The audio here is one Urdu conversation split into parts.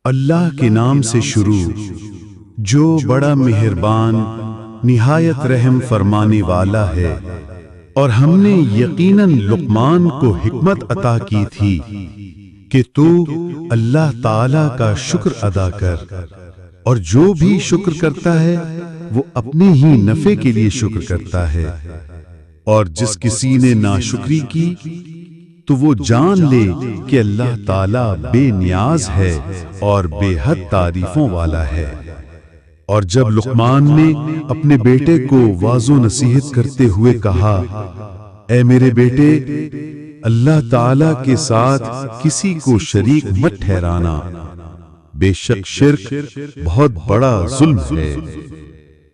اللہ کے نام سے شروع جو بڑا مہربان نہایت رحم فرمانے والا ہے۔ اور ہم نے یقیناً لقمان کو حکمت عطا کی تھی کہ تو اللہ تعالی کا شکر ادا کر، اور جو بھی شکر کرتا ہے وہ اپنے ہی نفع کے لیے شکر کرتا ہے، اور جس کسی نے ناشکری کی تو وہ جان لے کہ اللہ تعالی بے نیاز ہے اور بے حد تعریفوں والا ہے۔ اور جب لقمان نے اپنے بیٹے کو واعظ و نصیحت کرتے ہوئے کہا، اے میرے بیٹے، اللہ تعالی کے ساتھ کسی کو شریک مت ٹھہرانا، بے شک شرک بہت بڑا ظلم ہے۔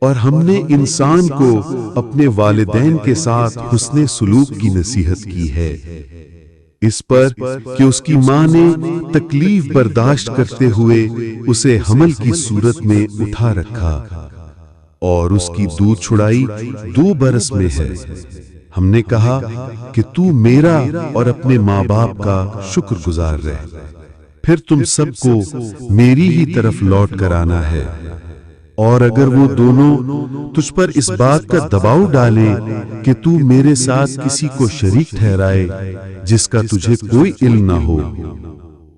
اور ہم نے انسان کو اپنے والدین کے ساتھ حسن سلوک کی نصیحت کی ہے، اس پر کہ اس کی ماں نے تکلیف برداشت کرتے ہوئے اسے حمل کی صورت میں اٹھا رکھا، اور اس کی دودھ چھڑائی 2 برس میں ہے۔ ہم نے کہا کہ تو میرا اور اپنے ماں باپ کا شکر گزار رہ، پھر تم سب کو میری ہی طرف لوٹ کر آنا ہے۔ اور اگر وہ دونوں تجھ پر اس بات کا دباؤ ڈالیں کہ تو میرے ساتھ کسی کو شریک ٹھہرائے جس کا تجھے کوئی علم نہ ہو،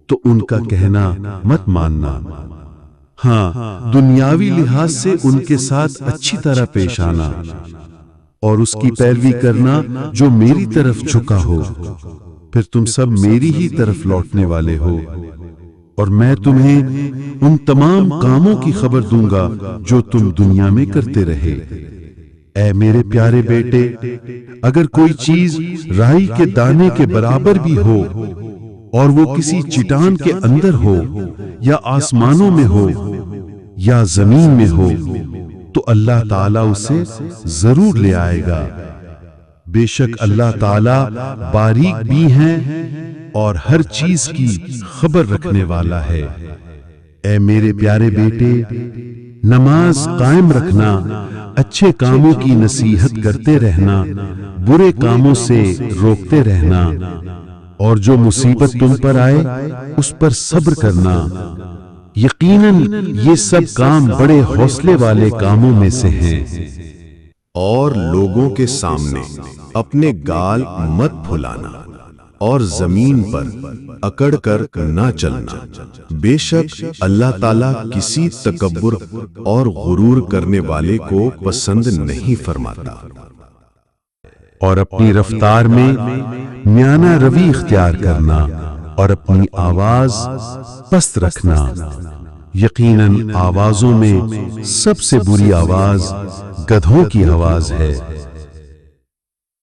تو ان کا کہنا مت ماننا۔ ہاں، دنیاوی لحاظ سے ان کے ساتھ اچھی طرح پیش آنا، اور اس کی پیروی کرنا جو میری طرف جھکا ہو، پھر تم سب میری ہی طرف لوٹنے والے ہو، اور میں تمہیں ان تمام کاموں کی خبر دوں گا جو تم دنیا میں کرتے رہے۔ اے میرے پیارے بیٹے، اگر کوئی چیز رائی کے دانے کے برابر بھی ہو، اور وہ کسی چٹان کے اندر ہو، یا آسمانوں میں ہو، یا زمین میں ہو، تو اللہ تعالیٰ اسے ضرور لے آئے گا۔ بے شک اللہ تعالیٰ باریک بھی ہیں اور ہر چیز کی خبر رکھنے والا ہے۔ اے میرے پیارے بیٹے، نماز قائم رکھنا، اچھے کاموں کی نصیحت کرتے رہنا، برے کاموں سے روکتے رہنا، اور جو مصیبت تم پر آئے اس پر صبر کرنا، یقیناً یہ سب کام بڑے حوصلے والے کاموں میں سے ہیں۔ اور لوگوں کے سامنے اپنے گال مت پھلانا، اور زمین پر اکڑ کر نہ چلنا، بے شک اللہ تعالیٰ کسی تکبر اور غرور کرنے والے کو پسند نہیں فرماتا۔ اور اپنی رفتار میں میانہ روی اختیار کرنا، اور اپنی آواز پست رکھنا۔ یقیناً آوازوں میں سب سے بری آواز گدھوں کی آواز ہے۔